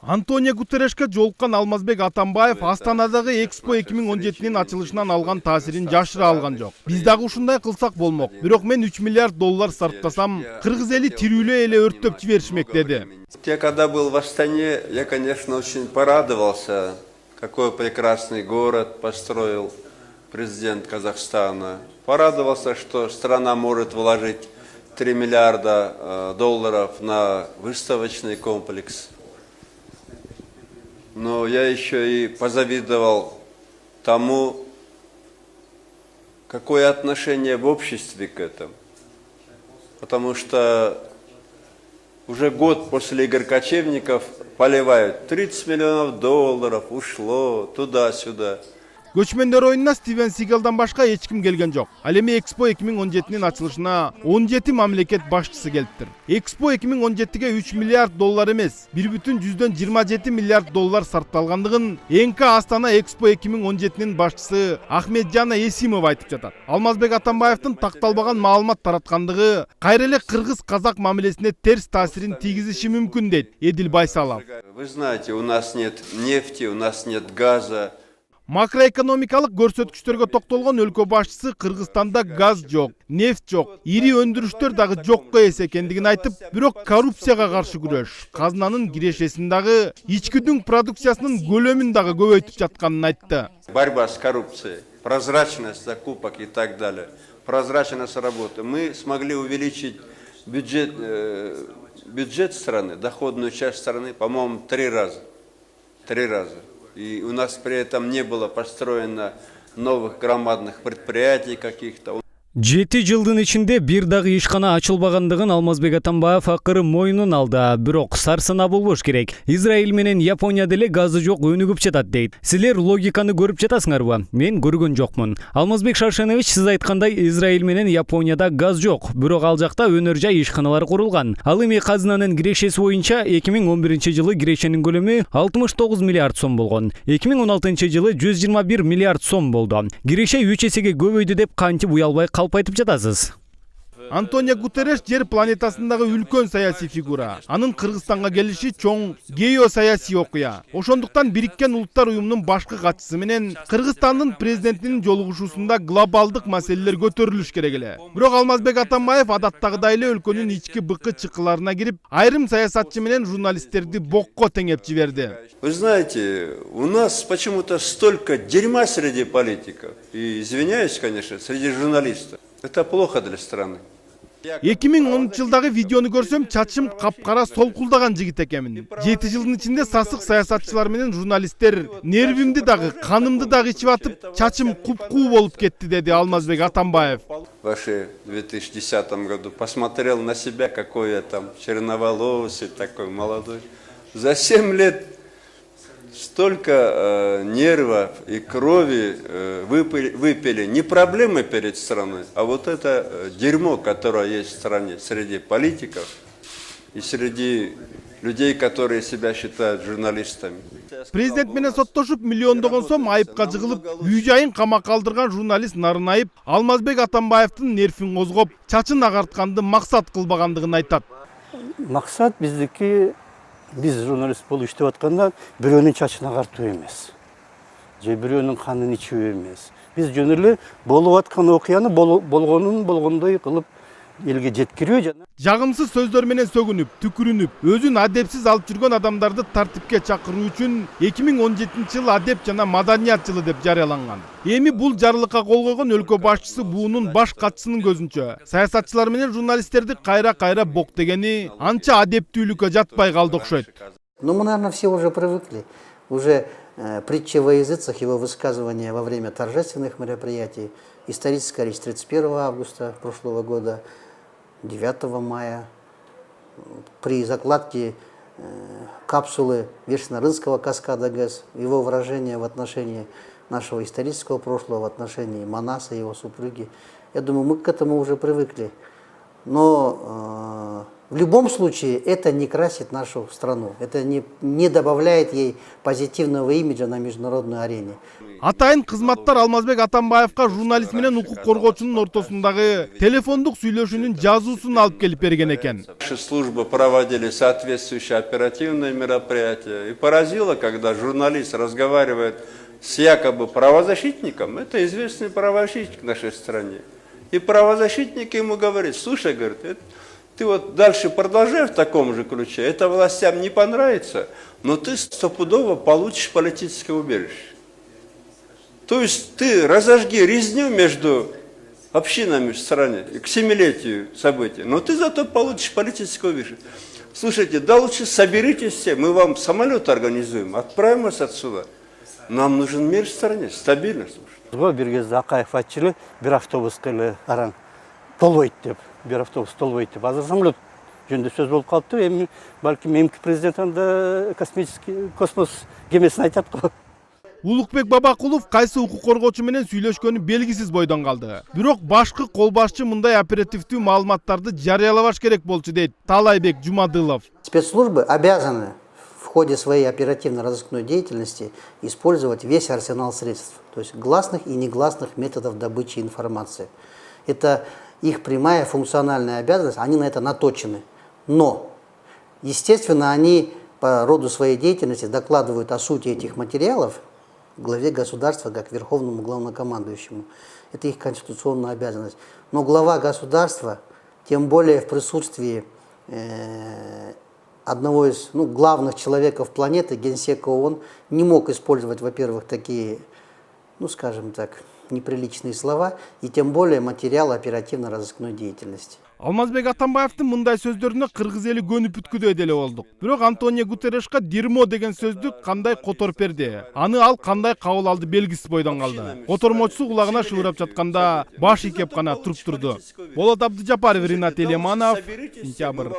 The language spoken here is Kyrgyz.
Антонио Гутеррешке жолуккан Алмазбек Атамбаев Астанадагы Экспо 2017-нин ачылышынан алган таасирин жашыра алган жок. Биз дагы ушундай кылсак болмок. Бирок мен 3 миллиард доллар сарптасам, кыргыз эли тирүүлөө эле өрттөп жиберишмек деди. Когда был в Астане, я, конечно, очень порадовался, какой прекрасный город построил президент Казахстана. Порадовался, что страна может вложить 3 миллиарда долларов на выставочный комплекс. Но я еще и позавидовал тому, какое отношение в обществе к этому. Потому что уже год после игр кочевников поливают 30 миллионов долларов, ушло туда-сюда. Көчмөндөр оюнуна Стивен Сигалдан башка эч ким келген жок. Ал эми Экспо 2017-нин ачылышына 17 мамлекет башчысы келиптир. Экспо 2017-ге 3 миллиард доллар эмес, 1,27 миллиард доллар сарпталгандыгын НК Астана Экспо 2017-нин башчысы Ахметжана Эсимова айтып жатат. Алмазбек Атамбаевдин такталбаган маалымат тараткандыгы кайра эле кыргыз-казак мамилесине терс таасирин тийгизиши мүмкүн дейт Эдил Байсалов. Вы знаете, у нас нет нефти, у нас нет газа. Макроэкономикалык көрсөткүчтөргө токтолгон өлкө башчысы Кыргызстанда газ жок, нефт жок, ири өндүрүштөр дагы жокко эс экендигин айтып, бирок коррупцияга каршы күрөш, казынанын кирешесин дагы, ички продукциясынын көлөмүн дагы көбөйтүп жатканын айтты. Борьба с коррупцией, прозрачность закупок и так далее, прозрачность работы. Мы смогли увеличить бюджет страны, доходную часть страны, по-моему, 3 раза. 3 раза. И у нас при этом не было построено новых громадных предприятий каких-то. 7 жылдын ичинде бир дагы ишкана ачылбагандыгын Алмазбек Атамбаев акыры мойнун алды. Бирок сарсына болбош керек. Израиль менен Япония деле газы жок өнүгүп жатат дейт. Силер логиканы көрүп жатасыңарбы? Мен көргөн жокмун. Алмазбек Шаршенович, сиз айткандай Израиль менен Японияда газ жок. Бирок ал жакта өнөр жай ишканалар курулган. Ал эми казынанын кирешеси боюнча 2011 жылы кирешенин көлөмү 69 миллиард сом болгон. 2016 жылы 121 миллиард сом болду. Киреше 3 эсеге көбөйдү деп кантип уялбай айтып жатасыз. Антонио Гутерреш жер планетасындагы үлкөн саясий фигура. Анын Кыргызстанга келиши чоң геосаясий окуя. Ошондуктан Бириккен Улуттар уюмунун башкы катчысы менен Кыргызстандын президентинин жолугушуусунда глобалдык маселелер көтөрүлүш керек эле. Бирок Алмазбек Атамбаев адаттагыдай эле өлкөнүн ички быкы чыкыларына кирип, айрым саясатчы менен журналисттерди бокко теңеп жиберди. Вы знаете, у нас почему-то столько дерьма среди политиков. И извиняюсь, конечно, среди журналистов. Это плохо для страны. 2010 жылдагы видеону көрсөм, чачым капкара солкулдаган жигит экенмин. 7 жылдын ичинде сасык саясатчылар менен журналисттер нервимди дагы, канымды дагы ичип атып, чачым куп-куу болуп кетти, деди Алмазбек Атамбаев. В 2010 году посмотрел на себя, какой я там черноволосый, такой молодой. За 7 лет столько нервов и крови выпили не проблемы перед страной, а вот это дерьмо, которое есть в стране среди политиков и среди людей, которые себя считают журналистами. Президент менен соттошуп миллиондогон сом айыпка жыгылып, үй жайын камакка алдырган журналист Нарынайып Алмазбек Атамбаевдин нервин козгоп, чачын агартканды максат кылбагандыгын айтат. Максат биздики, биз журналист болуп иштеп атканда бирөөнүн чачын агартуу эмес. Же бирөөнүн канын ичүү эмес. Биз жөн эле болуп аткан окуяны болгондой кылып элге жеткирүү. Жагымсыз сөздөр менен сөгүнүп, түкүрүнүп, өзүн адепсиз алып жүргөн адамдарды тартипке чакыруу үчүн 2017 жылы адеп жана маданият жылы деп жарыяланган. Эми бул жарлыкка кол койгон өлкө башчысы буунун баш катчысынын көзүнчө саясатчылар менен журналисттерди кайра бок дегени анча адептүүлүккө жатпай калды окшойт. Но мы, наверное, все уже привыкли. Уже притча во языцах, его высказывания во время торжественных мероприятий. Историческая речь 31 августа прошлого года, 9 мая. При закладке капсулы Вершинарынского каскада ГЭС, его выражение в отношении нашего исторического прошлого, в отношении Манаса и его супруги. Я думаю, мы к этому уже привыкли. Но В любом случае это не красит нашу страну, это не добавляет ей позитивного имиджа на международной арене. Атайын кызматтар Алмазбек Атамбаевка журналист менен укук коргоочунун ортосундагы телефондук сүйлөшүүнүн жазуусун алып келип берген экен. Наши службы проводили соответствующие оперативные мероприятия. И поразило, когда журналист разговаривает с якобы правозащитником, это известный правозащитник в нашей стране. И правозащитник ему говорит: слушай, говорит, ты вот дальше продолжай в таком же ключе, это властям не понравится, но ты стопудово получишь политическое убежище. То есть ты разожги резню между общинами в стране к 7-летию событий, но ты зато получишь политическое убежище. Слушайте, да лучше соберитесь все, мы вам самолет организуем, отправим вас отсюда. Нам нужен мир в стране, стабильность. Бир кезде Акаев айтчылы бир автобус кылы аран толбойт деп, бир автобус толбойт деп. Азыр самолет жөнүндө сөз болуп калыптыр. Эми балким эмки президент анда космический космос кемесин айтат го. Улукбек Бабакулов кайсы укук коргоочу менен сүйлөшкөнү белгисиз бойдон калды. Бирок башкы кол башчы мындай оперативдүү маалыматтарды жарыялабаш керек болчу дейт Таалайбек Жумадылов. Спецслужбы обязаны в ходе своей оперативно-розыскной деятельности использовать весь арсенал средств, то есть гласных и негласных методов добычи информации. Это их прямая функциональная обязанность, они на это наточены. Но, естественно, они по роду своей деятельности докладывают о сути этих материалов главе государства как верховному главнокомандующему. Это их конституционная обязанность. Но глава государства, тем более в присутствии одного из главных человеков планеты, генсека ООН, не мог использовать, во-первых, такие, скажем так, неприличные слова, и тем более материалы оперативно-розыскной деятельности. Алмазбек Атамбаевдин мындай сөздөрүнө кыргыз эли көнүп бүткүдөй деле болдук. Бирок Антонио Гутеррешка дерьмо деген сөздү кандай которуп берди? Аны ал кандай кабыл алды белгисиз бойдон калды. Котормочусу кулагына шыбырап жатканда баш ийкеп гана туруп турду. Болот Абдыжапаров, Ринат Элеманов, Сентябрь.